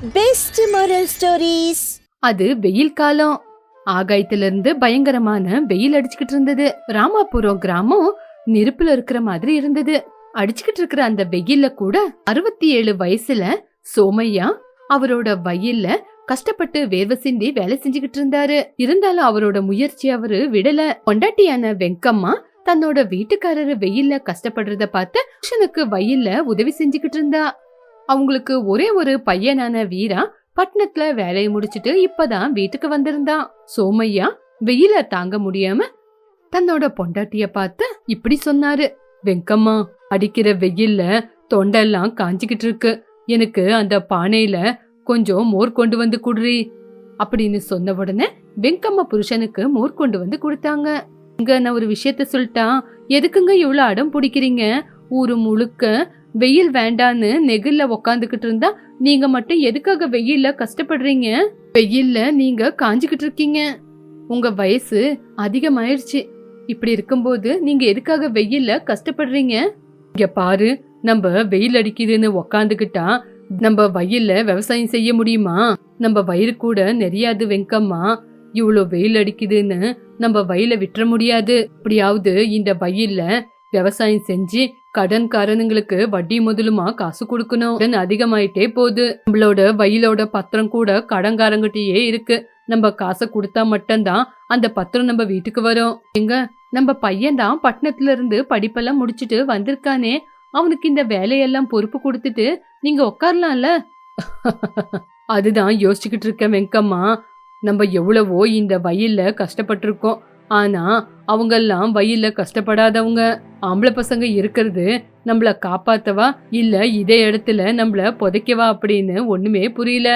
Best moral stories. அது வெயில் காலம். ஆகாயத்துல இருந்து பயங்கரமான வெயில் அடிச்சுக்கிட்டு இருந்தது. ராமாபுரம் கிராமம் நெருப்புல இருக்கிற மாதிரி இருந்தது. அடிச்சுக்கிட்டு இருக்கிற அந்த வெயில்ல கூட 67 வயசுல சோமையா அவரோட வயல்ல கஷ்டப்பட்டு வேர்வை சிந்தி வேலை செஞ்சுக்கிட்டு இருந்தாரு. இருந்தாலும் அவரோட முயற்சி அவரு விடல. பொண்டாட்டியான வெங்கம்மா தன்னோட வீட்டுக்காரரு வெயில்ல கஷ்டப்படுறத பார்த்து புருஷனுக்கு வயல்ல உதவி செஞ்சுக்கிட்டு இருந்தா. அவங்களுக்கு ஒரே ஒரு பையனான வீரா பட்டணத்துல வேலையை முடிச்சிட்டு இப்பதான் வீட்டுக்கு வந்திருந்தான். சோமையா வெயில தாங்க முடியாம தன்னோட பொண்டாட்டிய பார்த்து இப்படி சொன்னாரு. வெங்கம்மா, அடிக்கிற வெயில்ல தொண்டெல்லாம் காஞ்சிக்கிட்டு இருக்கு. எனக்கு அந்த பானையில கொஞ்சம் மோர் கொண்டு வந்து குடுறி அப்படின்னு சொன்ன உடனே வெங்கம்மா புருஷனுக்கு மோர் கொண்டு வந்து கொடுத்தாங்க. இங்க நான் ஒரு விஷயத்த சொல்லிட்டான், எதுக்குங்க இவ்வளவு அடம் பிடிக்கிறீங்க? ஊரு முழுக்க வெயில் வேண்டான்னு நெகிழ்ல உக்காந்துக்கிட்டு இருந்தா நீங்க மட்டும் எதுக்காக வெயில்ல கஷ்டப்படுறீங்க? வெயில்ல நீங்க காஞ்சுக்கிட்டு இருக்கீங்க. உங்க வயசு அதிகமாயிருச்சு. இப்படி இருக்கும்போது நீங்க எதுக்காக வெயில்ல கஷ்டப்படுறீங்க? இங்க பாரு, நம்ம வெயில் அடிக்குதுன்னு உக்காந்துக்கிட்டா நம்ம வயல்ல விவசாயம் செய்ய முடியுமா? நம்ம வயிறு கூட நிறையாது வெங்கம்மா. இவ்வளோ வெயில் அடிக்குதுன்னு நம்ம வயல விட்டுற முடியாது. இப்படியாவது இந்த வயல்ல விவசாயம் செஞ்சு கடன்காரனுங்களுக்கு வட்டி முதலுமா காசு கொடுக்கணும். கடன் அதிகமாயிட்டே போகுது. நம்மளோட வயலோட பத்திரம் கூட கடன்காரங்கிட்டயே இருக்கு. நம்ம காசை கொடுத்தா மட்டும்தான் அந்த பத்திரம் நம்ம வீட்டுக்கு வரும். எங்க நம்ம பையன் தான் பட்டணத்துல இருந்து படிப்பெல்லாம் முடிச்சுட்டு வந்திருக்கானே, அவனுக்கு இந்த வேலையெல்லாம் பொறுப்பு கொடுத்துட்டு நீங்க உட்காரலாம்ல. அதுதான் யோசிச்சுக்கிட்டு இருக்கேன் வெங்கம்மா. நம்ம எவ்வளவோ இந்த வயல்ல கஷ்டப்பட்டிருக்கோம். ஆனா அவங்கெல்லாம் வயல்ல கஷ்டப்படாதவங்க. ஆம்பளை பசங்க இருக்கிறது நம்மள காப்பாத்தவா இல்ல இதே இடத்துல நம்மள புதைக்கவா அப்படின்னு ஒண்ணுமே புரியல.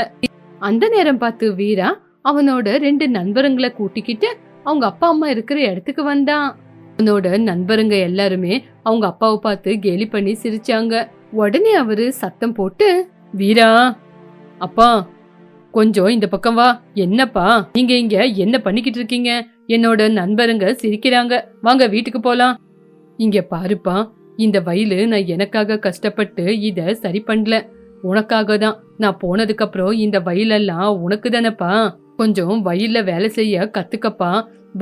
அந்த நேரம் பார்த்து வீரா அவனோட 2 நண்பருங்களை கூட்டிக்கிட்டு அவங்க அப்பா அம்மா இருக்கிற இடத்துக்கு வந்தான். அவனோட நண்பருங்க எல்லாருமே அவங்க அப்பாவை பார்த்து கேலி பண்ணி சிரிச்சாங்க. உடனே அவரு சத்தம் போட்டு, வீரா அப்பா கொஞ்சம் இந்த பக்கம் வா. என்னப்பா நீங்க இங்க என்ன பண்ணிக்கிட்டு இருக்கீங்க? என்னோட நண்பருங்க சிரிக்கிறாங்க, வாங்க வீட்டுக்கு போலாம். இங்க பாருப்பா, இந்த வயலு நான் எனக்காக கஷ்டப்பட்டு இத சரி பண்ணல, உனக்காக தான். நான் போனதுக்கு அப்புறம் இந்த வயலெல்லாம் உனக்கு தானப்பா. கொஞ்சம் வயல்ல வேலை செய்ய கத்துக்கப்பா.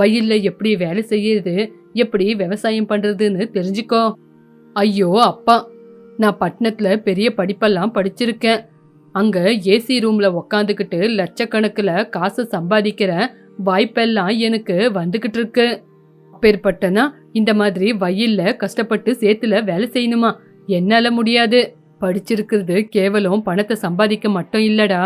வயல்ல எப்படி வேலை செய்யறது, எப்படி விவசாயம் பண்றதுன்னு தெரிஞ்சுக்கோ. ஐயோ அப்பா, நான் பட்டணத்துல பெரிய படிப்பெல்லாம் படிச்சிருக்கேன். அங்க ஏசி ரூம்ல உக்காந்துக்கிட்டு லட்சக்கணக்குல காசு சம்பாதிக்கிற வாய்ப்பெல்லாம் எனக்கு வந்துகிட்டு இருக்கு. அப்பேற்பட்டனா இந்த மாதிரி வயல்ல கஷ்டப்பட்டு சேத்துல வேலை செய்யணுமா? என்னால முடியாது. படிச்சிருக்கிறது கேவலம் பணத்தை சம்பாதிக்க மட்டும் இல்லடா,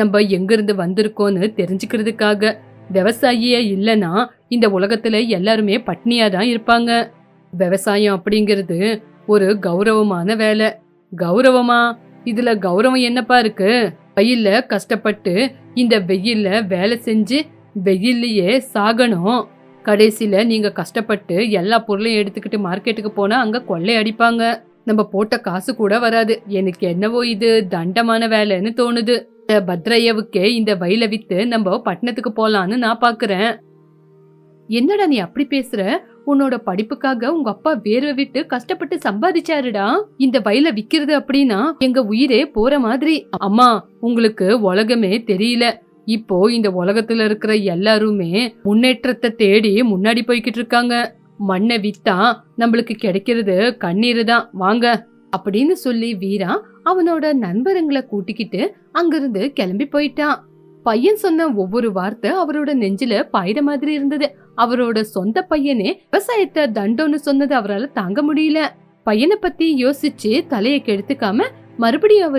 நம்ம எங்கிருந்து வந்திருக்கோன்னு தெரிஞ்சுக்கிறதுக்காக. விவசாயியே இல்லனா இந்த உலகத்துல எல்லாருமே பட்னியாதான் இருப்பாங்க. விவசாயம் அப்படிங்கிறது ஒரு கௌரவமான வேலை. கௌரவமா? இதுல கௌரவம் என்னப்பா இருக்கு? வயல்ல கஷ்டப்பட்டு இந்த வெயில்ல வேலை செஞ்சு வெயில்லயே சாகணும். கடைசியில நீங்க கஷ்டப்பட்டு எல்லா பொருளையும் எடுத்துக்கிட்டு மார்க்கெட்டுக்கு போனா அங்க கொள்ளை அடிப்பாங்க. நம்ம போட்ட காசு கூட வராது. எனக்கு என்னவோ இது தண்டமான வேலைன்னு தோணுது. பத்ரையவுக்கே இந்த வயலை வித்து நம்ம பட்டணத்துக்கு போலான்னு நான் பாக்குறேன். என்னடா நீ அப்படி பேசுற? உன்னோட படிப்புக்காக உங்க அப்பா வேர்வை விட்டு கஷ்டப்பட்டு சம்பாதிச்சாருடா. இந்த வயலை விக்கிறது அப்படின்னா எங்க உயிரே போற மாதிரி. அம்மா, உங்களுக்கு உலகமே தெரியல. இப்போ இந்த உலகத்துல இருக்கிற எல்லாருமே முன்னேற்றத்தை தேடி முன்னாடி போய்கிட்டு இருக்காங்க. மண்ணை வித்தா நம்மளுக்கு கிடைக்கிறது கண்ணீர் தான், வாங்க அப்படின்னு சொல்லி வீரா அவனோட நண்பருங்களை கூட்டிக்கிட்டு அங்கிருந்து கிளம்பி போயிட்டான். பையன் சொன்ன ஒவ்வொரு வார்த்தை அவரோட நெஞ்சில பாயிற மாதிரி இருந்தது. அவரோட சொந்த பையனே விவசாயத்தை தண்டோன்னு சொன்னது அவரால் தாங்க முடியல. பையனை பத்தி யோசிச்சு தலைய கெடுத்துக்காம மறுபடியும்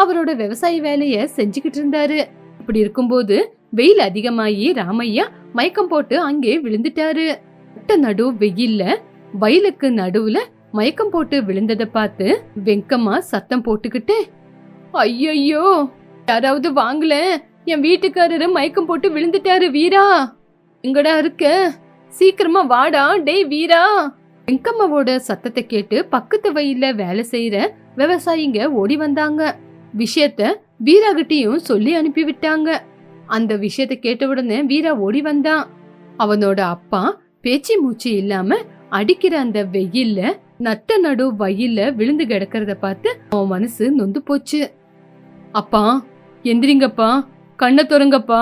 அவரோட விவசாய வேலைய செஞ்சுக்கிட்டு இருந்தாரு. இப்படி இருக்கும்போது வெயில் அதிகமாயி ராமையா மயக்கம் போட்டு அங்கே விழுந்துட்டாரு. நடு வெயில்ல வயலுக்கு நடுவுல மயக்கம் போட்டு விழுந்ததை பார்த்து வெங்கம்மா சத்தம் போட்டுக்கிட்டு, ஐயோ யாராவது வாங்கல, என் வீட்டுக்காரரு மயக்கம் போட்டு விழுந்துட்டாரு. வீரா எங்கடா இருக்க? சீக்கிரமா வாடா டேய் வீரா. வெங்கம்மாவோட சத்தத்தை கேட்டு பக்கத்து வயல்ல வேலை செய்யற விவசாயிங்க ஓடி வந்தாங்க. விஷயத்த வீரா கிட்டையும் சொல்லி அனுப்பி விட்டாங்க. அந்த விஷயத்த கேட்ட உடனே வீரா ஓடி வந்தான். அவனோட அப்பா பேச்சு மூச்சு இல்லாம அடிக்கிற அந்த வெயில்ல நட்ட நடு வயல்ல விழுந்து கிடக்கிறத பார்த்து அவன் மனசு நொந்து போச்சு. அப்பா, எந்திரிங்கப்பா, கண்ணை திறங்கப்பா.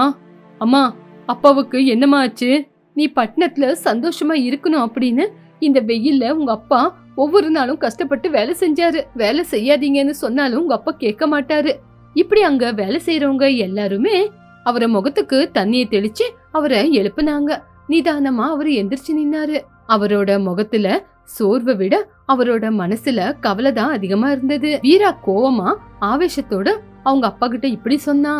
அம்மா, அப்பாவுக்கு என்னம்மா ஆச்சு? நீ பட்டணத்துல சந்தோஷமா இருக்கணும் அப்படின்னு இந்த வெயில்ல உங்க அப்பா ஒவ்வொரு நாளும் கஷ்டப்பட்டு வேலை செஞ்சாரு. வேலை செய்யாதீங்கன்னு சொன்னாலும் உங்க அப்பா கேட்க மாட்டாரு. இப்படி அங்க வேலை செய்யறவங்க எல்லாருமே அவரை முகத்துக்கு தண்ணியை தெளிச்சு அவரை எழுப்புனாங்க. நிதானமா அவரு எந்திரிச்சு நின்னாரு. அவரோட முகத்துல சோர்வை விட அவரோட மனசுல கவலை தான் அதிகமா இருந்தது. வீரா கோவமா ஆவேசத்தோட அவங்க அப்பா கிட்ட இப்படி சொன்னா,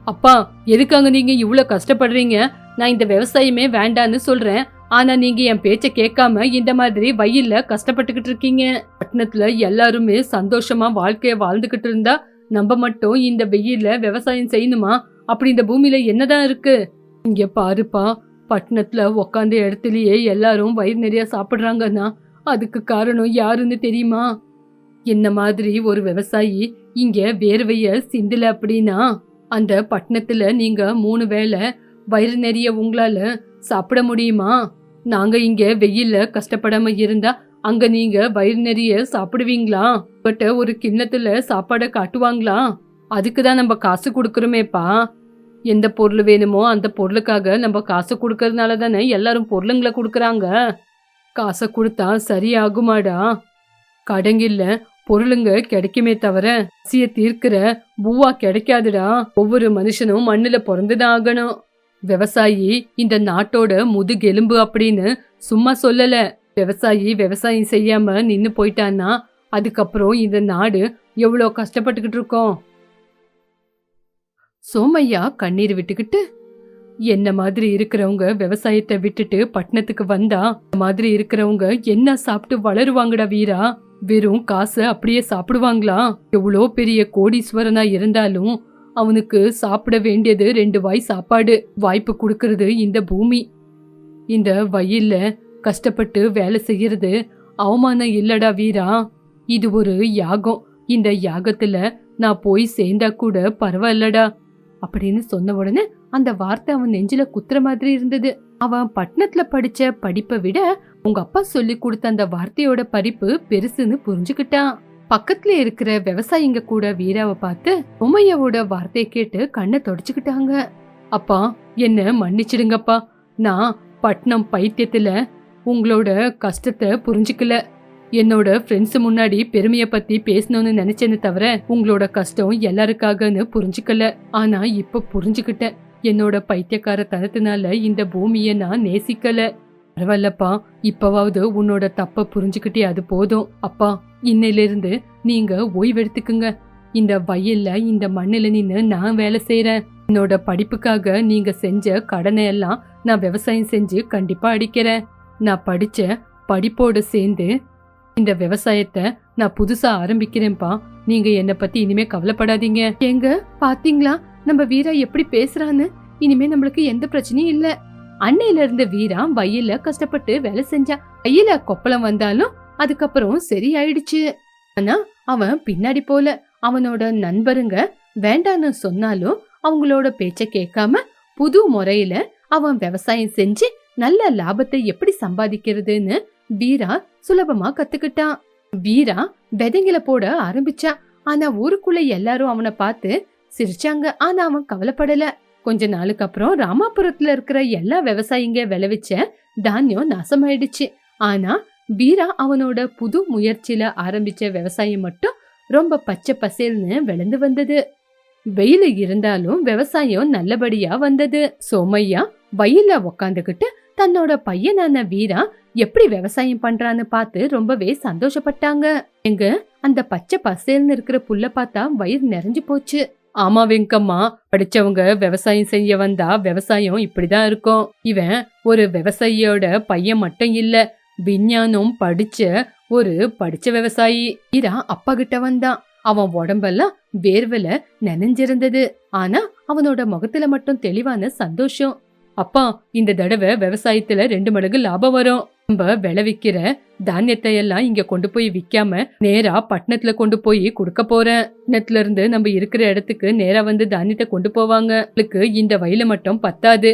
அப்பா, எதுக்காக நீங்க இவ்வளவு கஷ்டப்படுறீங்க? நான் இந்த விவசாயமே வேண்டான்னு சொல்றேன். ஆனா நீங்க என் பேச்ச கேட்காம இந்த மாதிரி வெயில்ல கஷ்டப்பட்டுக்கிட்டு இருக்கீங்க. பட்டணத்துல எல்லாருமே சந்தோஷமா வாழ்க்கைய வாழ்ந்துகிட்டு இருந்தா நம்ம மட்டும் இந்த வெயில்ல விவசாயம் செய்யணுமா? அப்படி இந்த பூமியில என்னதான் இருக்கு? இங்க பாருப்பா, பட்டணத்துல உக்காந்த இடத்துலயே எல்லாரும் வயிறு நிறைய சாப்பிடுறாங்கன்னா அதுக்கு காரணம் யாருன்னு தெரியுமா? என்ன மாதிரி ஒரு விவசாயி இங்க வேர்வைய சிந்தல அப்படின்னா அந்த பட்டணத்துல நீங்க 3 வேளை வயிறு நிறைய உங்களால சாப்பிட முடியுமா? நாங்க இங்க வெயில்ல கஷ்டப்படாம இருந்தா அங்க நீங்க வயிறு நிறைய சாப்பிடுவீங்களா? பட் ஒரு கிண்ணத்துல சாப்பாட காட்டுவாங்களா? அதுக்குதான் நம்ம காசு கொடுக்கறோமேப்பா. எந்த பொருள் வேணுமோ அந்த பொருளுக்காக நம்ம காசு கொடுக்கறதுனால தானே எல்லாரும் பொருளுங்களை கொடுக்கறாங்க. காசை கொடுத்தா சரியாகுமாடா? கடங்கில்ல பொருளுங்க கிடைக்குமே தவிர பசிய தீர்க்கிற பூவா கிடைக்காதுடா. ஒவ்வொரு மனுஷனும் மண்ணுல பிறந்துதான் ஆகணும். விவசாயி இந்த நாட்டோட முதுகெலும்பு அப்படின்னு சும்மா சொல்லல. விவசாயி விவசாயம் செய்யாம நின்னு போயிட்டான்னா அதுக்கப்புறம் இந்த நாடு எவ்வளோ கஷ்டப்பட்டுக்கிட்டு இருக்கோம். சோமையா கண்ணீர் விட்டுக்கிட்டு, என்ன மாதிரி இருக்கிறவங்க விவசாயத்தை விட்டுட்டு பட்டணத்துக்கு வந்தா இந்த மாதிரி இருக்கிறவங்க என்ன சாப்பிட்டு வளருவாங்கடா வீரா? வெறும் காசு அப்படியே சாப்பிடுவாங்களா? எவ்வளோ பெரிய கோடீஸ்வரனா இருந்தாலும் அவனுக்கு சாப்பிட வேண்டியது 2 வாய் சாப்பாடு. வாய்ப்பு கொடுக்கறது இந்த பூமி. இந்த வெயில்ல கஷ்டப்பட்டு வேலை செய்யறது அவமானம் இல்லடா வீரா. இது ஒரு யாகம். இந்த யாகத்துல நான் போய் சேர்ந்தா கூட பரவாயில்லடா அப்படின்னு சொன்ன உடனே அந்த வார்த்தை அவன் நெஞ்சில குத்துற மாதிரி இருந்தது. அவன் பட்டணத்துல படிச்ச படிப்பை விட உங்க அப்பா சொல்லி கொடுத்த அந்த வார்த்தையோட பறிப்பு பெருசுன்னு புரிஞ்சுக்கிட்டான். பக்கத்துல இருக்கிற விவசாயிங்க கூட வீராவை பார்த்து உமையாவோட வார்த்தையை கேட்டு கண்ணை தொடச்சுக்கிட்டாங்க. அப்பா, என்ன மன்னிச்சிடுங்கப்பா. நான் பட்டணம் பைத்தியத்துல உங்களோட கஷ்டத்தை புரிஞ்சுக்கல. என்னோட ஃப்ரெண்ட்ஸ் முன்னாடி பெருமைய பத்தி பேசணும்னு நினைச்சேன்னு தவிர உங்களோட கஷ்டம் எல்லாருக்காகன்னு புரிஞ்சுக்கல. ஆனா இப்ப புரிஞ்சுக்கிட்டேன். என்னோட பைத்தியக்கார தனத்தினால இந்த பூமிய நான் நேசிக்கல. பரவாயில்லப்பா, இப்பவாவது உன்னோட தப்ப புரிஞ்சுக்கிட்டே அது போதும். அப்பா, இன்னையிலிருந்து நீங்க ஓய்வெடுத்துக்குங்க. இந்த வயல்ல இந்த மண்ணுல நின்னு நான் வேலை செய்யறேன். என்னோட படிப்புக்காக நீங்க செஞ்ச கடனை எல்லாம் நான் விவசாயம் செஞ்சு கண்டிப்பா அடிக்கிறேன். நான் படிச்ச படிப்போட சேர்ந்து இந்த விவசாயத்தை நான் புதுசா ஆரம்பிக்கிறேன்ப்பா. நீங்க என்ன பத்தி இனிமே கவலைப்படாதீங்க. எங்க பாத்தீங்களா நம்ம வீரா எப்படி பேசுறான்னு? இனிமே நம்மளுக்கு எந்த பிரச்சனையும் இல்ல. அன்னையில இருந்த வீரா வயல்ல கஷ்டப்பட்டு வேலை செஞ்சான். கையில கொப்பளம் வந்தாலும் அதுக்கப்புறம் சரி ஆயிடுச்சு. ஆனா அவன் பின்னாடி போல. அவனோட நண்பருங்க வேண்டான்னு சொன்னாலும் அவங்களோட பேச்ச கேட்காம புது முறையில அவன் விவசாயம் செஞ்சு நல்ல லாபத்தை எப்படி சம்பாதிக்கிறதுன்னு வீரா சுலபமா கத்துக்கிட்டான். வீரா விதைங்களை போட ஆரம்பிச்சான். ஆனா ஊருக்குள்ள எல்லாரும் அவனை பார்த்து சிரிச்சாங்க. ஆனா அவன் கவலைப்படல. கொஞ்ச நாளுக்கு அப்புறம் ராமாபுரத்துல இருக்கிற எல்லா விவசாயிங்க விளைவிச்ச தானியம் நாசமாயிடுச்சு. ஆனா வீரா அவனோட புது முயற்சியில ஆரம்பிச்ச விவசாயம் மட்டும் ரொம்ப பச்சை பசேல்னு விளைந்து வந்தது. வெயில் இருந்தாலும் விவசாயம் நல்லபடியா வந்தது. சோமையா வயல்ல உக்காந்துகிட்டு தன்னோட பையனான வீரா எப்படி விவசாயம் பண்றான்னு பார்த்து ரொம்பவே சந்தோஷப்பட்டாங்க. எங்க அந்த பச்சை பசேல்னு இருக்கிற புல்ல பார்த்தா வயிறு நிறைஞ்சு போச்சு. ஆமா வெங்கம்மா, படிச்சவங்க விவசாயம் செய்ய வந்தா விவசாயம் இப்படிதான் இருக்கும். இவன் ஒரு விவசாயியோட பையன் மட்டும் இல்ல, விஞ்ஞானம் படிச்ச விவசாயி. வீரா அப்பா கிட்ட வந்தான். அவன் உடம்பெல்லாம் வேர்வல நனைஞ்சிருந்தது. ஆனா அவனோட முகத்துல மட்டும் தெளிவான சந்தோஷம். அப்பா, இந்த தடவை விவசாயத்துல 2 மடங்கு லாபம் வரும். நம்ம விளைவிக்கிற தானியத்தை எல்லாம் இங்க கொண்டு போய் விக்காம நேரா பட்டணத்துல கொண்டு போய் கொடுக்க போறேன். பட்டணத்துல இருந்து நம்ம இருக்கிற இடத்துக்கு நேரா வந்து தானியத்தை கொண்டு போவாங்க. இந்த வயல மட்டும் பத்தாது.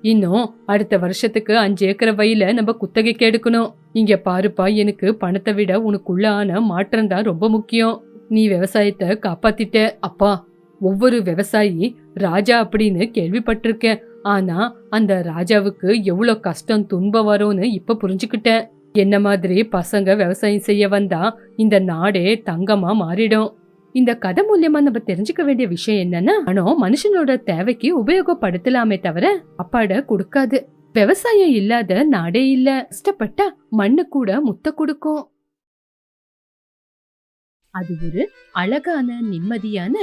இன்னும் அடுத்த வருஷத்துக்கு 5 ஏக்கர் வயல நம்ம குத்தகைக்கு எடுக்கணும். இங்க பாருப்பா, எனக்கு பணத்தை விட உனக்குள்ள ஆன மாற்றம் தான் ரொம்ப முக்கியம். நீ விவசாயத்தை காப்பாத்திட்ட. அப்பா, ஒவ்வொரு விவசாயி ராஜா அப்படின்னு கேள்விப்பட்டிருக்கேன். ஆனா அந்த ராஜாவுக்கு எவ்வளவு கஷ்டம் துன்பம் வரும்னு இப்ப புரிஞ்சுக்கிட்டேன். என்ன மாதிரி பசங்க விவசாயம் செய்ய வந்தா இந்த நாடே தங்கமா மாறிடும். இந்த கதை மூலியமா நம்ம தெரிஞ்சுக்க வேண்டிய விஷயம் என்னன்னா, பணம் மனுஷனோட தேவைக்கு உபயோகப்படுத்தலாமே தவிர அப்பாட கொடுக்காது. விவசாயம் இல்லாத நாடே இல்ல. கஷ்டப்பட்டா மண்ணு கூட முத்த கொடுக்கும். அது ஒரு அழகான நிம்மதியான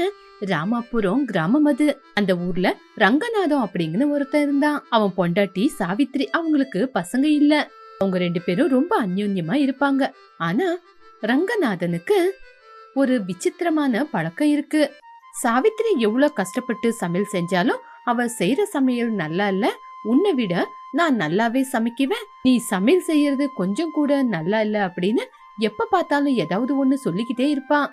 ராமாபுரம் கிராமம். அது அந்த ஊர்ல ரங்கநாதம் அப்படிங்கிற ஒருத்தன் இருந்தான். அவன் பொண்டாட்டி சாவித்ரி. அவங்களுக்கு பசங்க இல்ல. அவங்க 2 பேரும் ரொம்ப அந்யோன்யமா இருப்பாங்க. ஆனா ரங்கநாதனுக்கு ஒரு விசித்திரமான பழக்கம் இருக்கு. சாவித்ரி எவ்வளவு கஷ்டப்பட்டு சமையல் செஞ்சாலும் அவ செய்யற சமையல் நல்லா இல்ல, உன்னை விட நான் நல்லாவே சமைக்குவேன், நீ சமையல் செய்யறது கொஞ்சம் கூட நல்லா இல்ல அப்படின்னு எப்ப பார்த்தாலும் ஏதாவது ஒண்ணு சொல்லிக்கிட்டே இருப்பான்.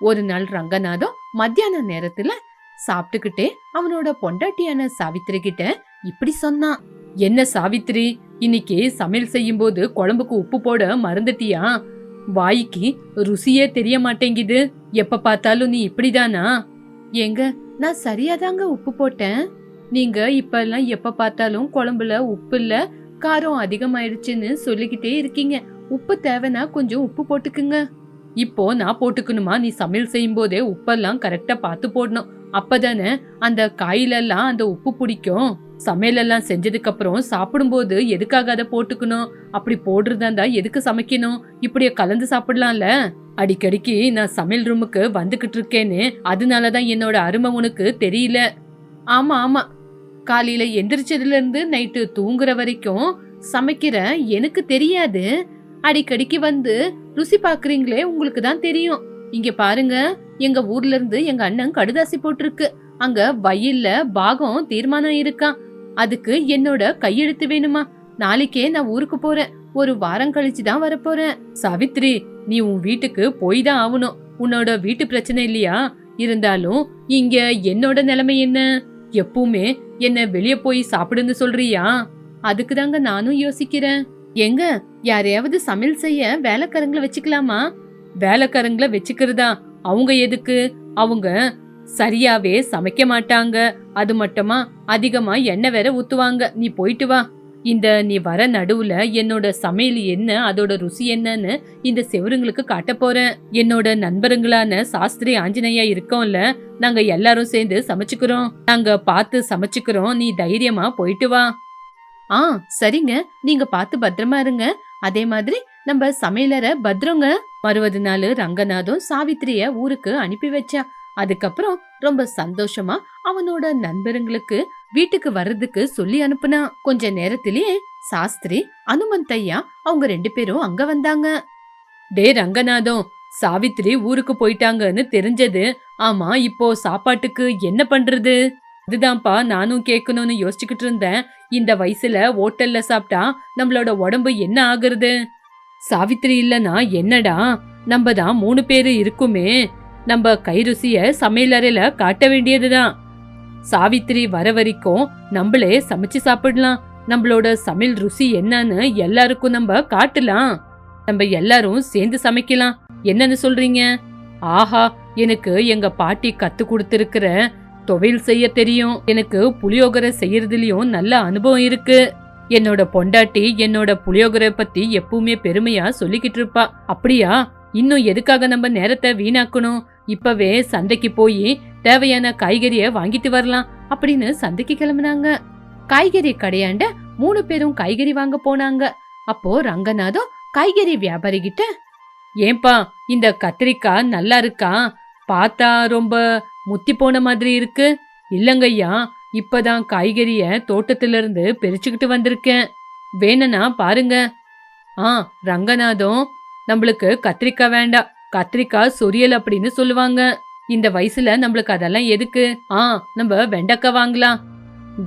ஒரு நாள் ரங்கநாதம் மத்தியான நேரத்துல சாப்பிட்டுக்கிட்டே அவனோட பொண்டாட்டியான சாவித்ரி கிட்ட இப்படி சொன்னான். என்ன சாவித்ரி, இன்னைக்கு சமையல் செய்யும் போது குழம்புக்கு உப்பு போட மறந்துட்டியா? வாய்க்கு ருசியே தெரிய மாட்டேங்குது. எப்ப பார்த்தாலும் நீ இப்படிதானா? ஏங்க, நான் சரியாதாங்க உப்பு போட்டேன். நீங்க இப்ப எல்லாம் எப்ப பார்த்தாலும் குழம்புல உப்பு இல்ல, காரம் அதிகமாயிடுச்சுன்னு சொல்லிக்கிட்டே இருக்கீங்க. உப்பு தேவைன்னா கொஞ்சம் உப்பு போட்டுக்குங்க. இப்போ நான் போட்டுக்கணுமா? நீ சமையல் செய்யும் போதே உப்பெல்லாம் கரெக்டா பார்த்து போடணும். அப்பதானே அந்த காயிலெல்லாம் அந்த உப்பு பிடிக்கும். சமையலெல்லாம் செஞ்சதுக்கு அப்புறம் சாப்பிடும்போது எதுக்காக அதை போட்டுக்கணும்? அப்படி போடுறதா இருந்தா எதுக்கு சமைக்கணும்? இப்படியே கலந்து சாப்பிடலாம்ல. அடிக்கடிக்கு நான் சமையல் ரூமுக்கு வந்துகிட்டு இருக்கேன்னு அதனாலதான் என்னோட அருமை உனக்கு தெரியல. ஆமா ஆமா, காலையில எந்திரிச்சதுல இருந்து நைட்டு தூங்குற வரைக்கும் சமைக்கிற எனக்கு தெரியாது. அடிக்கடிக்கு வந்து ருசி பாக்குறீங்களே, உங்களுக்கு தான் தெரியும். இங்க பாருங்க, எங்க ஊர்ல இருந்து எங்க அண்ணன் கடுதாசி போட்டிருக்கு. அங்க வயல்ல பாகம் தீர்மானம் இருக்கான். அதுக்கு என்னோட கையெழுத்து வேணுமா? நாளைக்கே நான் ஊருக்கு போறேன். ஒரு வாரம் கழிச்சுதான் வரப்போறேன். சாவித்ரி, நீ உன் வீட்டுக்கு போய் தான் ஆகணும். உன்னோட வீட்டு பிரச்சனை இல்லையா? இருந்தாலும் இங்க என்னோட நிலைமை என்ன? எப்பவுமே என்ன வெளிய போய் சாப்பிடுன்னு சொல்றியா? அதுக்கு தாங்க நானும் யோசிக்கிறேன். எங்க யாரையாவது சமையல் செய்ய வேலைக்காரங்களை வச்சுக்கலாமா? வேலைக்காரங்களை வச்சுக்கிறதா? அவங்க எதுக்கு? அவங்க சரியாவே சமைக்க மாட்டாங்க. அது மட்டுமா அதிகமா எண்ணெய் வேற ஊத்துவாங்க. நீ போயிட்டு வா. நீ வர நடுவுல என்னோட சமையல் என்ன, அதோட ருசி என்னன்னு இந்த செவருங்களுக்கு காட்ட போறேன். என்னோட நண்பருங்களான சாஸ்திரி ஆஞ்சநேயா இருக்கோம்ல, நாங்க எல்லாரும் சேர்ந்து சமைச்சுக்கிறோம். நாங்க பார்த்து சமைச்சுக்கிறோம். நீ தைரியமா போயிட்டு வா. சரிங்க, நீங்க பார்த்து பத்திரமா இருங்க. அதே மாதிரி நம்ம சமையலற பத்திரங்க. மறுவது நாள் ரங்கநாதம் சாவித்திரிய ஊருக்கு அனுப்பி வச்சா. அதுக்கப்புறம் ரொம்ப சந்தோஷமா அவனோட நண்பருங்களுக்கு வீட்டுக்கு வர்றதுக்கு சொல்லி அனுப்புனா. கொஞ்ச நேரத்திலேயே சாஸ்திரி அனுமந்தையா அவங்க 2 பேரும் அங்க வந்தாங்க. டே ரங்கநாதம், சாவித்திரி ஊருக்கு போயிட்டாங்கன்னு தெரிஞ்சது. ஆமா, இப்போ சாப்பாட்டுக்கு என்ன பண்றது? அதுதான்ப்பா நானும் கேட்கணும்னு யோசிச்சுக்கிட்டு இருந்தேன். இந்த வயசுல ஹோட்டல்ல சாப்பிட்டா நம்மளோட உடம்பு என்ன ஆகுறது? சாவித்திரி இல்லனா என்னடா, நம்ம தான் 3 பேரு இருக்குமே. நம்ம கை ருசிய சமையலறையில காட்ட வேண்டியதுதான். சாவித்திரி வர வரைக்கும் நம்மளே சமைச்சு சாப்பிடலாம். நம்மளோட சமையல் ருசி என்னன்னு எல்லாருக்கும் நம்ம காட்டலாம். நம்ம எல்லாரும் சேர்ந்து சமைக்கலாம். என்னன்னு சொல்றீங்க? ஆஹா, எனக்கு எங்க பாட்டி கத்து கொடுத்திருக்கிற துவையல் செய்ய தெரியும். எனக்கு புளியோகரை செய்யறதுலயும் நல்ல அனுபவம் இருக்கு. என்னோட பொண்டாட்டி என்னோட புளியோகரை பத்தி எப்பவுமே பெருமையா சொல்லிக்கிட்டு இருப்பா. அப்படியா? இன்னும் எதுக்காக நம்ம நேரத்தை வீணாக்கணும்? இப்பவே சந்தைக்கு போய் தேவையான காய்கறிய வாங்கிட்டு வரலாம் அப்படின்னு சந்தைக்கு கிளம்புனாங்க. காய்கறி கடையாண்ட 3 பேரும் காய்கறி வாங்க போனாங்க. அப்போ ரங்கநாதம் காய்கறி வியாபாரி கிட்ட, ஏன்பா இந்த கத்திரிக்காய் நல்லா இருக்கா? பார்த்தா ரொம்ப முத்தி போன மாதிரி இருக்கு. இல்லங்கய்யா, இப்பதான் காய்கறிய தோட்டத்துல இருந்து பிரிச்சுக்கிட்டு வந்திருக்கேன். வேணும்னா பாருங்க. ரங்கநாதம், நம்மளுக்கு கத்திரிக்காய் வேண்டாம். கத்திரிக்காய் சொரியல் அப்படின்னு சொல்லுவாங்க. இந்த வயசுல நம்மளுக்கு அதெல்லாம் எதுக்கு? நம்ம வெண்டைக்காய் வாங்கலாம்.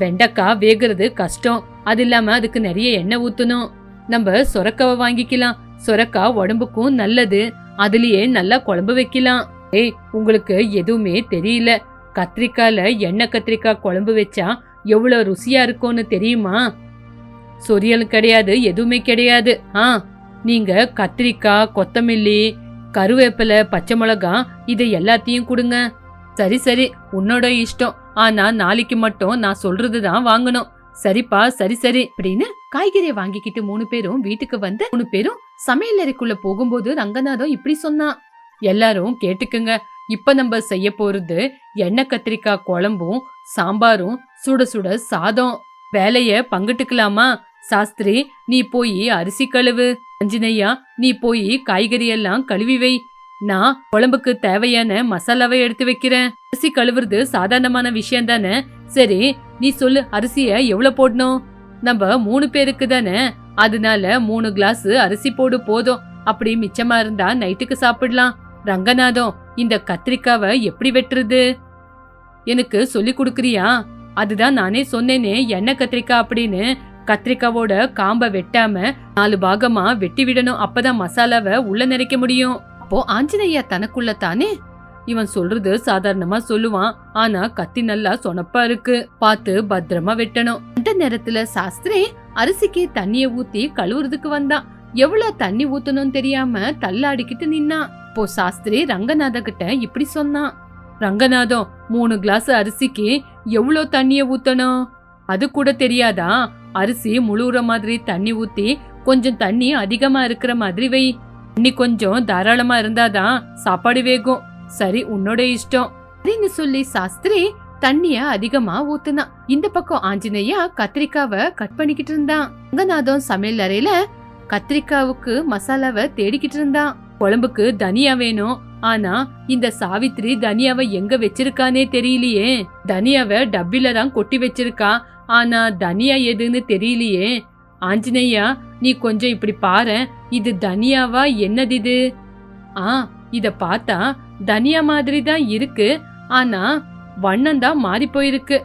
வெண்டைக்காய் வேகிறது கஷ்டம். அது இல்லாம அதுக்கு நிறைய எண்ணெய் ஊத்தணும். நம்ம சொரக்காவை வாங்கிக்கலாம். சொரக்காய் உடம்புக்கும் நல்லது. அதுலயே நல்லா குழம்பு வைக்கலாம். உங்களுக்கு எதுவுமே தெரியல. கத்திரிக்காயில எண்ணெய் கத்திரிக்காய் குழம்பு வச்சா எவ்வளவு ருசியா இருக்கும்னு தெரியுமா? சொரியல் கிடையாது, எதுவுமே கிடையாது. நீங்க கத்திரிக்காய், கொத்தமல்லி, கருவேப்பிலை, பச்சை மிளகா இதை எல்லாத்தையும் கொடுங்க. சரி சரி, உன்னோட இஷ்டம். ஆனா நாளைக்கு மட்டும் நான் சொல்றதுதான் வாங்கணும். சரிப்பா, சரி சரி அப்படின்னு காய்கறியை வாங்கிக்கிட்டு 3 பேரும் வீட்டுக்கு வந்து 3 பேரும் சமையலறைக்குள்ள போகும்போது ரங்கநாதம் இப்படி சொன்னான். எல்லாரும் கேட்டுக்குங்க. இப்ப நம்ம செய்ய போறது எண்ணெய் கத்திரிக்காய் குழம்பும் சாம்பாரும் சுட சுட சாதம். வேலைய பங்கிட்டுக்கலாமா? சாஸ்திரி, நீ போய் அரிசி கழுவு. அஞ்சனையா, நீ போய் காய்கறி எல்லாம் கழுவி வை. நான் குழம்புக்கு தேவையான மசாலாவை எடுத்து வைக்கிறேன். அரிசி கழுவுறது சாதாரணமான விஷயம் தானே. சரி, நீ சொல்லு, அரிசிய எவ்வளவு போடணும்? நம்ம 3 பேருக்கு தானே, அதனால 3 கிளாஸ் அரிசி போடு போதும். அப்படி மிச்சமா இருந்தா நைட்டுக்கு சாப்பிடலாம். ரங்கநாதம், இந்த கத்திரிக்காவை எப்படி வெட்டுறது எனக்கு சொல்லி கொடுக்கறியா? அதுதான் நானே சொன்னேனே எண்ணெய் கத்திரிக்காய் அப்படின்னு. கத்திரிக்காவோட காம்ப வெட்டாம 4 பாகமா வெட்டி விடணும். அப்பதான் மசாலாவை உள்ள நிறைக்க முடியும். அப்போ ஆஞ்சநேயா தனக்குள்ள தானே, இவன் சொல்றது சாதாரணமா சொல்லுவான், ஆனா கத்தி நல்லா சொனப்பா இருக்கு, பார்த்து பத்திரமா வெட்டணும். அந்த நேரத்துல சாஸ்திரி அரிசிக்கு தண்ணிய ஊத்தி கழுவுறதுக்கு வந்தான். எவ்வளவு தண்ணி ஊத்தணும் தெரியாம தள்ளாடிக்கிட்டு நின்னான். இப்போ சாஸ்திரி ரங்கநாத கிட்ட இப்படி சொன்னான். ரங்கநாதம், 3 கிளாஸ் அரிசிக்கு எவ்வளவு தண்ணிய ஊத்தணும் அது கூட தெரியாதா? அரிசி முழுற மாதிரி தண்ணி ஊத்தி கொஞ்சம் தண்ணி அதிகமா இருக்கிற மாதிரி வை. தண்ணி கொஞ்சம் தாராளமா இருந்தாதான் சாப்பாடு வேகும். சரி, உன்னோட இஷ்டம் அப்படின்னு சொல்லி சாஸ்திரி தண்ணிய அதிகமா ஊத்துனா. இந்த பக்கம் ஆஞ்சநேயா கத்திரிக்காவை கட் பண்ணிக்கிட்டு இருந்தான். ரங்கநாதம் சமையல் அறையில கத்திரிக்காவுக்கு மசாலாவை தேடிக்கிட்டு இருந்தான். குழம்புக்கு தனியா வேணும், ஆனா இந்த சாவித்ரி தனியாவை எங்க வச்சிருக்கானே தெரியலையே. தனியாவை டப்பில தான் கொட்டி வச்சிருக்கா, ஆனா தனியா எதுன்னு தெரியலையே. ஆஞ்சநேயா, நீ கொஞ்சம் இப்படி பாரு, இது தனியாவா என்னது இது? இத பார்த்தா தனியா மாதிரி தான் இருக்கு, ஆனா வண்ணம் தான் மாறி போயிருக்கு.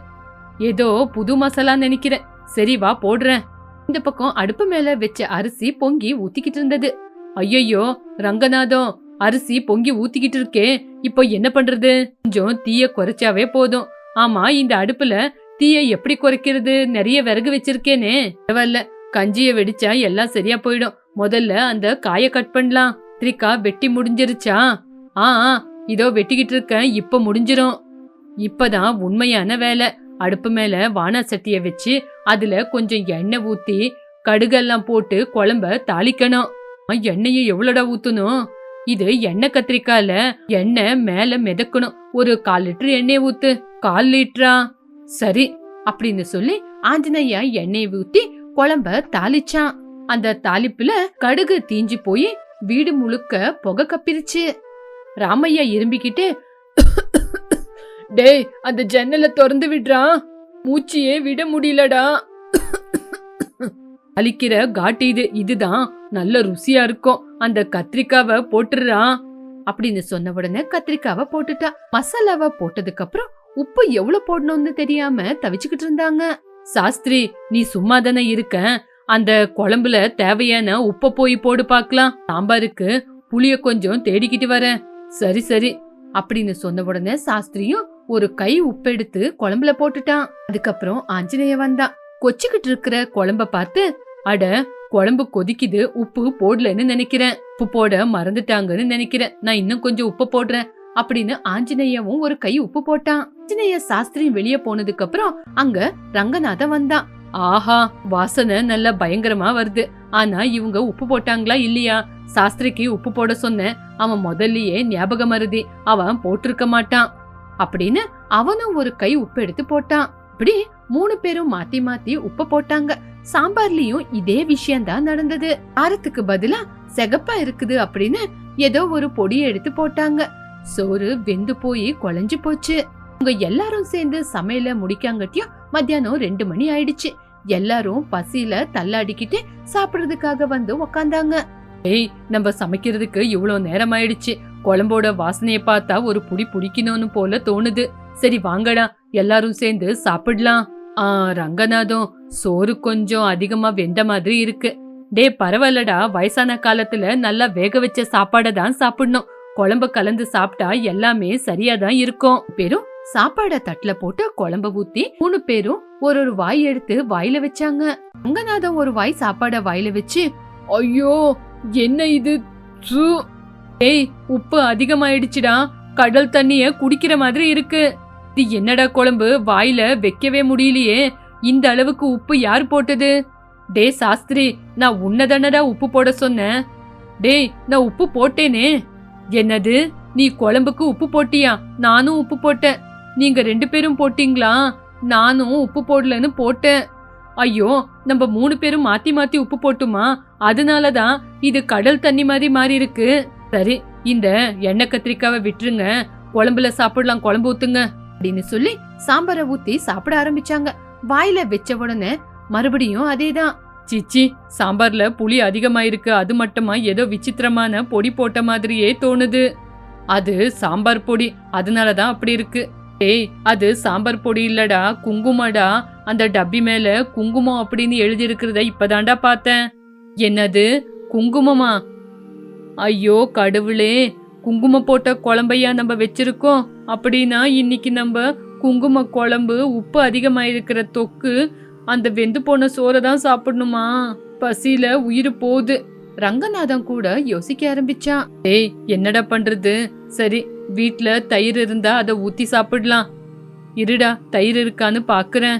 ஏதோ புது மசாலா நினைக்கிறேன். சரி வா, போடுறேன். இந்த பக்கம் அடுப்பு மேல வச்ச அரிசி பொங்கி ஊத்திக்கிட்டு இருந்தது. ஐயோ ரங்கநாதம், அரிசி பொங்கி ஊத்திக்கிட்டு இருக்கே, இப்போ என்ன பண்றது? கொஞ்சம் தீய குறைச்சாவே போதும். ஆமா, இந்த அடுப்புல தீய எப்படி குறைக்கிறது? நிறைய விறகு வச்சிருக்கேனே. பரவாயில்ல, கஞ்சிய வெடிச்சா எல்லாம் சரியா போயிடும். முதல்ல அந்த காய கட் பண்ணலாம். கத்திரிக்கா வெட்டி முடிஞ்சிருச்சா? இதோ வெட்டிக்கிட்டு இருக்கேன், இப்ப முடிஞ்சிரும். இப்பதான் உண்மையான வேலை. அடுப்பு மேல வானா சட்டிய வச்சு அதுல கொஞ்சம் எண்ணெய் ஊத்தி கடுகெல்லாம் போட்டு குழம்ப தாளிக்கணும். எண்ணெயை எவ்வளோடா ஊத்தணும்? இது எண்ணெய் கத்திரிக்கால எண்ணெய் மேல மிதக்கணும். ஒரு 1/4 லிட்டர் எண்ணெய் ஊத்து. 1/4 லிட்டரா? சரி அப்படின்னு சொல்லி ஆஞ்சநேயா எண்ணெய் ஊத்தி குழம்ப தாளிச்சான். அந்த தாளிப்புல கடுகு தீஞ்சு போய் வீடு முழுக்க புகை கப்பிருச்சு. ராமையா இரும்பிக்கிட்டு, டேய் அந்த ஜன்னலை திறந்து விடுறான், மூச்சியே விட முடியலடா. அழிக்கிற காட்டு இதுதான் நல்ல ருசியா இருக்கும். அந்த கத்திரிக்காவை போட்டுறான் அப்படின்னு சொன்ன உடனே கத்திரிக்காவை போட்டுட்டா. மசாலாவை போட்டதுக்கு அப்புறம் உப்பு எவ்வளவு போடணும்னு தெரியாம தவிச்சுக்கிட்டு இருந்தாங்க. சாஸ்திரி, நீ சும்மா தானே இருக்க, அந்த குழம்புல தேவையான உப்ப போய் போடு பாக்கலாம். சாம்பாருக்கு புளிய கொஞ்சம் தேடிக்கிட்டு வரேன். சரி சரி அப்படின்னு சொன்ன உடனே சாஸ்திரியும் ஒரு கை உப்பு எடுத்து குழம்புல போட்டுட்டான். அதுக்கப்புறம் ஆஞ்சநேய வந்தான். கொச்சிக்கிட்டு இருக்கிற குழம்ப பார்த்து, அட குழம்பு கொதிக்குது, உப்பு போடலன்னு நினைக்கிறேன், உப்பு போட மறந்துட்டாங்கன்னு நினைக்கிறேன், நான் இன்னும் கொஞ்சம் உப்பு போடுறேன் அப்படின்னு ஆஞ்சநேயவும் ஒரு கை உப்பு போட்டான். ஆஞ்சநேய சாஸ்திரி வெளியே போனதுக்கு அப்புறம் அங்க ரங்கநாதன் வந்தான். ஆஹா, வாசனை நல்ல பயங்கரமா வருது. ஆனா இவங்க உப்பு போட்டாங்களா இல்லையா? சாஸ்திரிக்கு உப்பு போட சொன்ன, அவன் முதல்லயே ஞாபகம் மருதி, அவன் போட்டிருக்க மாட்டான் அப்படின்னு அவனும் ஒரு கை உப்பு எடுத்து போட்டான். இப்படி 3 பேரும் மாத்தி மாத்தி உப்பு போட்டாங்க. சாம்பார்லயும் இதே விஷயம்தான் நடந்தது. காரத்துக்கு பதிலா செகப்பா இருக்குது அப்படின்னு ஏதோ ஒரு பொடியை எடுத்து போட்டாங்க. சோறு வெந்து போய் குழஞ்சு போச்சு. அவங்க எல்லாரும் சேர்ந்து சமையல முடிக்காங்கட்டியும் மத்தியானம் 2 மணி ஆயிடுச்சு. எல்லாரும் பசியில தள்ளாடிக்கிட்டு சாப்பிடுறதுக்காக வந்து உக்காந்தாங்க. ஏய், நம்ம சமைக்கிறதுக்கு இவ்வளவு நேரம் ஆயிடுச்சு. குழம்போட வாசனைய பார்த்தா ஒரு புடி புடிக்கணும்னு போல தோணுது. சரி வாங்கடா, எல்லாரும் சேர்ந்து சாப்பிடலாம். ரங்கநாதம், சோறு கொஞ்சம் அதிகமா வெந்த மாதிரி இருக்கு. டே பரவாயில்லடா, வயசான காலத்துல நல்லா வேக வச்ச சாப்பாட தான் சாப்பிடணும். குழம்பு கலந்து சாப்பிட்டா எல்லாமே சரியாதான் இருக்கும். பேரும் சாப்பாட தட்டுல போட்டு குழம்ப ஊத்தி 3 பேரும் ஒரு வாய் எடுத்து வாயில வச்சாங்க. ரங்கநாதம் ஒரு வாய் சாப்பாட வாயில வச்சு, ஐயோ என்ன இது, ஏய் உப்பு அதிகமாயிடுச்சுடா, கடல் தண்ணிய குடிக்கிற மாதிரி இருக்கு. இது என்னடா குழம்பு, வாயில வைக்கவே முடியலையே. இந்த அளவுக்கு உப்பு யார் போட்டது? டே சாஸ்திரி, நான் உன்னதானடா உப்பு போட சொன்னேன். டேய், நான் உப்பு போட்டேனே. என்னது, நீ குழம்புக்கு உப்பு போட்டியா? நானும் உப்பு போட்டேன். நீங்க 2 பேரும் போட்டீங்களா? நானும் உப்பு போடலன்னு போட்டேன். ஐயோ, நம்ம 3 பேரும் மாத்தி மாத்தி உப்பு போட்டுமா? அதனாலதான் இது கடல் தண்ணி மாதிரி மாறி இருக்கு. சரி, இந்த எண்ணெய் கத்திரிக்காவை விட்டுருங்க, குழம்புல சாப்பிடலாம், குழம்பு ஊத்துங்க அப்படின்னு சொல்லி சாம்பாரை ஊத்தி சாப்பிட ஆரம்பிச்சாங்க. வாயில வச்ச உடனே மறுபடியும் அதேதான். சிச்சி, சாம்பார்ல புளி அதிகமாயிருக்கு, அது மட்டுமா ஏதோ விசித்திரமான பொடி போட்ட மாதிரியே தோணுது. அது சாம்பார் பொடி, அதனாலதான் அப்படி இருக்கு. ஏய், அது சாம்பார் பொடி இல்லடா, குங்குமடா. அந்த டப்பி மேல குங்குமம் அப்படின்னு எழுதி இருக்கிறத இப்பதான்டா பார்த்தேன். என்னது, குங்குமமா? ஐயோ கடவுளே, குங்குமம் போட்ட குழம்பையா நம்ம வச்சிருக்கோம்? அப்படின்னா இன்னைக்கு நம்ம குங்கும குழம்பு, உப்பு அதிகமாயிருக்கிற தொக்கு, அந்த வெந்து போன சோறை தான் சாப்பிடணுமா? பசியில உயிர் போகுது. ரங்கநாதன் கூட யோசிக்க ஆரம்பிச்சான். ஏய், என்னடா பண்றது? சரி, வீட்ல தயிர் இருந்தா அதை ஊத்தி சாப்பிடலாம். இருடா, தயிர் இருக்கான்னு பாக்குறேன்.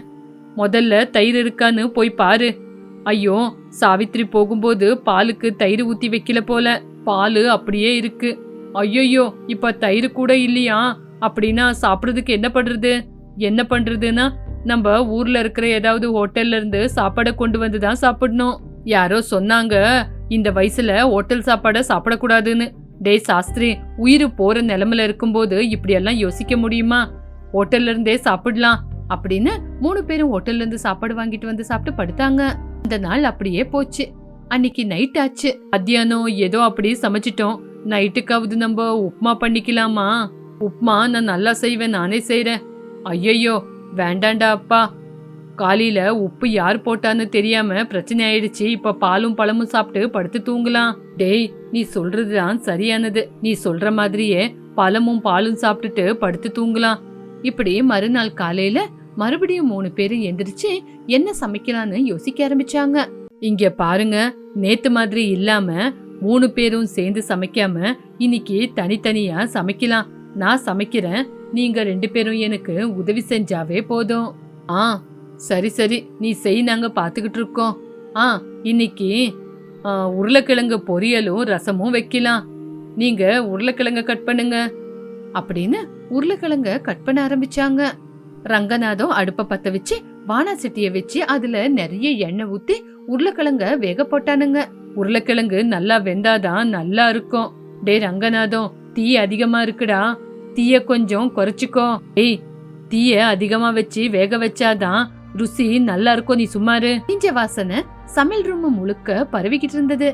முதல்ல தயிர் இருக்கான்னு போய் பாரு. ஐயோ, சாவித்ரி போகும்போது பாலுக்கு தயிர் ஊத்தி வைக்கல போல. பாலு அப்படியே இருக்கு. ஐயோ, இப்ப தயிர் கூட இல்லையா? அப்படின்னா சாப்பிடுறதுக்கு என்ன பண்றது? என்ன பண்றதுன்னா, நம்ம ஊர்ல இருக்கிற ஏதாவது ஹோட்டல்ல இருந்து சாப்பாடை கொண்டு வந்துதான் சாப்பிடணும். யாரோ சொன்னாங்க, இந்த வயசுல ஹோட்டல் சாப்பாடை சாப்பிடக்கூடாதுன்னு. டேய் சாஸ்திரி, உயிர் போற நிலைமையில இருக்கும்போது இப்படி எல்லாம் யோசிக்க முடியுமா? ஹோட்டல்ல இருந்தே சாப்பிடலாம் அப்படின்னு 3 பேரும் ஹோட்டல்ல இருந்து சாப்பாடு வாங்கிட்டு வந்து சாப்பிட்டு படுத்தாங்க. அந்த நாள் அப்படியே போச்சு. அன்னைக்கு நைட் ஆச்சு. மத்தியானம் ஏதோ அப்படி சமைச்சிட்டோம். நைட்டுக்காவது நம்ம உப்புமா பண்ணிக்கலாமா? உப்புமா நான் நல்லா செய்வேன், நானே செய்றேன். ஐயோ, வேண்டாண்டா அப்பா. காலையில உப்பு யார் போட்டான்னு தெரியாம பிரச்சனை ஆயிடுச்சு. இப்ப பாலும் பழமும் சாப்பிட்டு படுத்து தூங்கலாம். டேய், நீ சொல்றதுதான் சரியானது. நீ சொல்ற மாதிரியே பழமும் பாலும் சாப்பிட்டுட்டு படுத்து தூங்கலாம். இப்படி மறுநாள் காலையில மறுபடியும் 3 பேரும் எந்திரிச்சு என்ன சமைக்கலான்னு யோசிக்க ஆரம்பிச்சாங்க. இங்க பாருங்க, நேத்து மாதிரி இல்லாம 3 பேரும் சேர்ந்து சமைக்காம இன்னைக்கு தனித்தனியா சமைக்கலாம். நான் சமைக்கிறேன், நீங்க 2 பேரும் எனக்கு உதவி செஞ்சாவே போதும். ஆ சரி சரி, நீ செய், நாங்க பாத்துக்கிட்டு இருக்கோம். இன்னைக்கு உருளைக்கிழங்கு பொரியலும் ரசமும் வைக்கலாம். நீங்க உருளைக்கிழங்க கட் பண்ணுங்க அப்படின்னு உருளைக்கிழங்க கட் பண்ண ஆரம்பிச்சாங்க. ரங்கநாதம் அடுப்ப பத்த வச்சு வானா சட்டிய வச்சு அதுல நிறைய எண்ணெய் ஊத்தி உருளைக்கிழங்க வேக போட்டானுங்க. உருளைக்கிழங்கு நல்லா வெந்தாதான் நல்லா இருக்கும். டே ரங்கநாதம், தீ அதிகமா இருக்குடா, தீய கொஞ்சம் குறைச்சுக்கோ. ஏய், தீய அதிகமா வச்சு வேக வச்சாதான் ருசி நல்லா இருக்கும், நீ சும்மாரு. தீஞ்ச வாசனை சமையல் ரூம் முழுக்க பரவிக்கிட்டு இருந்தது.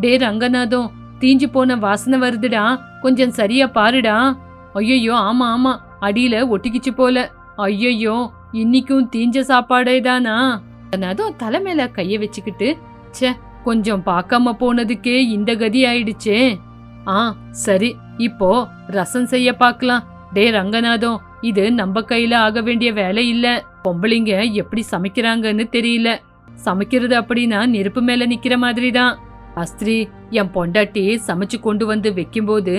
டே ரங்கநாதம், தீஞ்சு போன வாசனை வருதுடா, கொஞ்சம் சரியா பாருடா. ஐயோ, ஆமா ஆமா, அடியில ஒட்டிக்கிச்சு போல. ஐயோ, இன்னைக்கும் தீஞ்ச சாப்பாடே தானா? ரங்கநாதம் தலை மேல கைய வச்சுக்கிட்டு, ச்சே, கொஞ்சம் பார்க்காம போனதுக்கே இந்த கதி ஆயிடுச்சே. சரி, இப்போ ரசம் செய்ய பாக்கலாம். டே ரங்கநாதம், இது நம்ம கையில ஆக வேண்டிய வேலை இல்ல. பொம்பளைங்க எப்படி சமைக்கிறாங்கன்னு தெரியல. சமைக்கிறது அப்படின்னா நெருப்பு மேல நிக்கிற மாதிரி தான். அஸ்திரி, என் பொண்டாட்டி சமைச்சு கொண்டு வந்து வைக்கும்போது,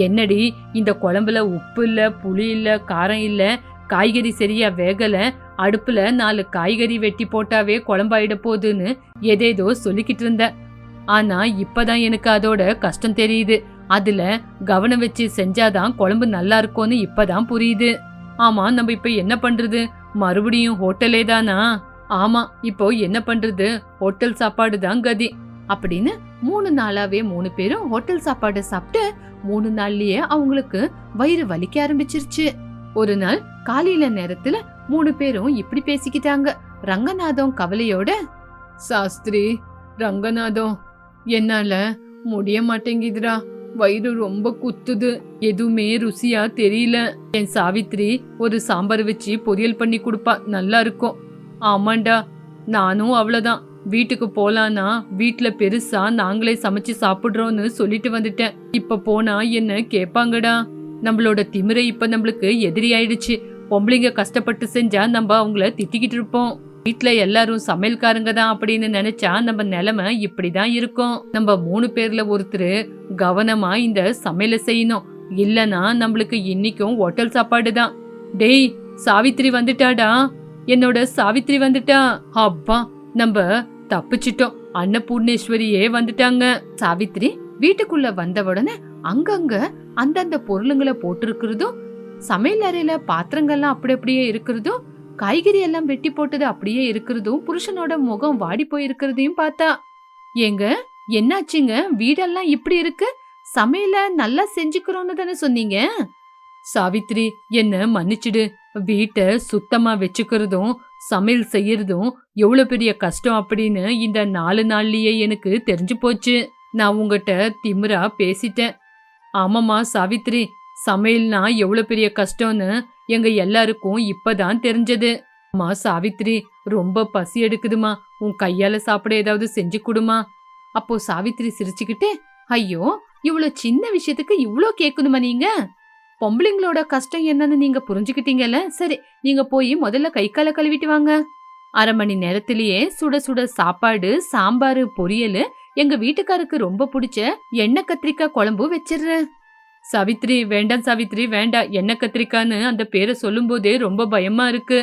என்னடி இந்த குழம்புல உப்பு இல்ல, புளி இல்ல, காரம் இல்ல, காய்கறி சரியா வேகல, அடுப்புல 4 காய்கறி வெட்டி போட்டாவே குழம்பாயிட போகுதுன்னு ஏதேதோ சொல்லிக்கிட்டு இருந்த. ஆனா இப்பதான் எனக்கு அதோட கஷ்டம் தெரியுது. அதுல கவனம் வச்சு செஞ்சாதான் குழம்பு நல்லா இருக்கும்னு இப்பதான் புரியுது. ஆமா, நம்ம இப்ப என்ன பண்றது? மறுபடியும் ஹோட்டலே தானா? ஆமா, இப்போ என்ன பண்றது? ஹோட்டல் சாப்பாடு தான் கதி அப்படின்னு 3 நாளாவே 3 பேரும் ஹோட்டல் சாப்பாடு சாப்பிட்டு 3 நாள்லயே அவங்களுக்கு வயிறு வலிக்க ஆரம்பிச்சிருச்சு. ஒரு நாள் காலையில நேரத்துல 3 பேரும் இப்படி பேசிக்கிட்டாங்க. ரங்கநாதம் கவலையோட, சாஸ்திரி, ரங்கநாதம், என்னால முடிய மாட்டேங்குதுடா, வயிறு ரொம்ப குத்துது, எதுவுமே ருசியா தெரியல. என் சாவித்ரி ஒரு சாம்பார் வச்சு பொரியல் பண்ணி கொடுப்பா, நல்லா இருக்கும். ஆமாண்டா, நானும் அவ்வளவுதான். வீட்டுக்கு போலானா வீட்டுல பெருசா நாங்களே சமைச்சு சாப்பிடுறோம்னு சொல்லிட்டு வந்துட்டேன். இப்ப போனா என்ன கேப்பாங்கடா? நம்மளோட திமிரை இப்ப நம்மளுக்கு எதிரி ஆயிடுச்சு. பொம்பளைங்க கஷ்டப்பட்டு செஞ்சா நம்ம அவங்கள திட்டிக்கிட்டு இருப்போம். வீட்டுல எல்லாரும் சமையல்காரங்க தான் அப்படின்னு நினைச்சா நம்ம நிலைமை இப்படிதான் இருக்கும். நம்ம 3 பேர்ல ஒருத்தர் கவனமா இந்த சமையலை செய்யணும். இல்லனா நம்மளுக்கு இன்னைக்கும் ஹோட்டல் சாப்பாடு தான். டேய், சாவித்திரி வந்துட்டாடா, என்னோட சாவித்திரி வந்துட்டா. அப்பா, நம்ம தப்பிச்சிட்டோம். அன்னபூர்ணேஸ்வரியே வந்துட்டாங்க. சாவித்திரி வீட்டுக்குள்ள வந்த உடனே அங்கங்க அந்தந்த பொருளுங்களை போட்டிருக்கிறதும், சமையல் அறையில பாத்திரங்கள்லாம் அப்படி அப்படியே இருக்கிறதும், காய்கறி எல்லாம் வெட்டி போட்டது அப்படியே இருக்கிறதும், புருஷனோட முகம் வாடி போய் இருக்கிறதையும் பார்த்தா. ஏங்க, என்னாச்சுங்க? வீடெல்லாம் இப்படி இருக்கு? சமையல நல்லா செஞ்சுக்கிறோன்னு தானே சொன்னீங்க? சாவித்ரி, என்ன மன்னிச்சிடு. வீட்டை சுத்தமா வச்சுக்கிறதும் சமையல் செய்யறதும் எவ்வளவு பெரிய கஷ்டம் அப்படின்னு இந்த 4 நாள்லயே எனக்கு தெரிஞ்சு போச்சு. நான் உங்ககிட்ட திமிரா பேசிட்டேன். ஆமாமா சாவித்ரி, சமையல்னா எவ்வளவு பெரிய கஷ்டம்னு எங்க எல்லாருக்கும் இப்பதான் தெரிஞ்சது. அம்மா சாவித்ரி, ரொம்ப பசி எடுக்குதுமா, உன் கையால சாப்பிட ஏதாவது செஞ்சு கொடுமா. அப்போ சாவித்ரி சிரிச்சுக்கிட்டே, ஐயோ, இவ்வளவு சின்ன விஷயத்துக்கு இவ்ளோ கேட்கணுமா நீங்க? பொம்பளைங்களோட கஷ்டம் என்னன்னு நீங்க புரிஞ்சுக்கிட்டீங்கல்ல. சரி, நீங்க போய் முதல்ல கை கால கழுவிட்டு வாங்க. 1/2 மணி நேரத்திலேயே சுட சுட சாப்பாடு, சாம்பாரு, பொரியல், எங்க வீட்டுக்காருக்கு ரொம்ப பிடிச்ச எண்ணெய் கத்திரிக்காய் குழம்பு வச்சிடுறேன். சாவித்ரி, வேண்டாம் சாவித்ரி, வேண்டாம். எண்ணெய் கத்திரிக்கான்னு அந்த பேரை சொல்லும் போதே ரொம்ப பயமா இருக்கு.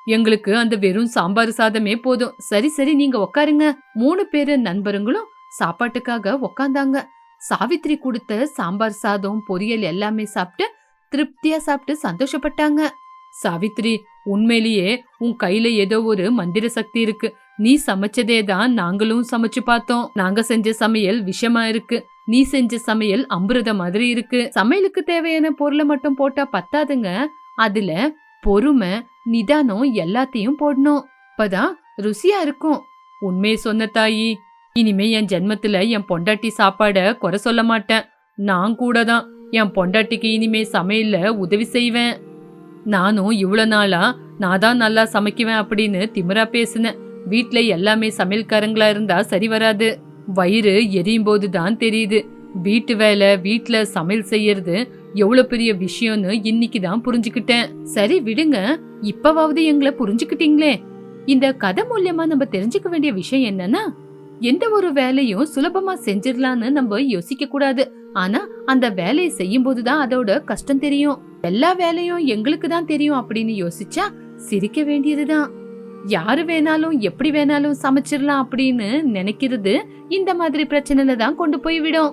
எங்களுக்கு அந்த வெறும் சாம்பார் சாதமே போதும். சரி சரி, நீங்க உக்காருங்க. 3 பேரு நண்பருங்களும் சாப்பாட்டுக்காக உக்காந்தாங்க. சாவித்ரி கொடுத்த சாம்பார் சாதம், பொரியல் எல்லாமே சாப்பிட்டு திருப்தியா சாப்பிட்டு சந்தோஷப்பட்டாங்க. சாவித்ரி, உண்மையிலேயே உன் கையில ஏதோ ஒரு மந்திர சக்தி இருக்கு. நீ சமைச்சதே தான் நாங்களும் சமைச்சு பார்த்தோம். நாங்க செஞ்ச சமையல் விஷமா இருக்கு, நீ செஞ்ச சமையல் அமிர்த மாதிரி இருக்கு. சமையலுக்கு தேவையான பொருளை மட்டும் போட்டா பத்தாதுங்க, அதுல பொறுமை, நிதானம் எல்லாத்தையும் போடணும். அப்பதான் ருசியா இருக்கும். உண்மையை சொன்ன தாயி. இனிமே என் ஜென்மத்துல என் பொண்டாட்டி சாப்பாட குறை சொல்ல மாட்டேன். நான் கூட தான் என் பொண்டாட்டிக்கு இனிமே சமையல்ல உதவி செய்வேன். நானும் இவ்வளவு நாளா நான் தான் நல்லா சமைக்குவேன் அப்படின்னு திமிரா பேசுனேன். வீட்ல எல்லாமே சமையல்காரங்களா இருந்தா சரி வராது. வயிறு எரியும் போதுதான் தெரியுது வீட்டு வேலை, வீட்ல சமையல் செய்யறது எவ்வளவு பெரிய விஷயம்னு இன்னைக்குதான் புரிஞ்சுக்கிட்டேன். சரி விடுங்க, இப்பவாவது எங்களை புரிஞ்சுக்கிட்டீங்களே. இந்த கதை மூலியமா நம்ம தெரிஞ்சுக்க வேண்டிய விஷயம் என்னன்னா, எந்த ஒரு வேலையும் சுலபமா செஞ்சிடலான்னு நம்ம யோசிக்க கூடாது. ஆனா அந்த வேலையை செய்யும் போதுதான் அதோட கஷ்டம் தெரியும். எல்லா வேலையும் எங்களுக்கு தான் தெரியும் அப்படின்னு யோசிச்சா சிரிக்க வேண்டியதுதான். யாரு வேணாலும் எப்படி வேணாலும் சமைச்சிடலாம் அப்படின்னு நினைக்கிறது இந்த மாதிரி பிரச்சனையில தான் கொண்டு போய் விடும்.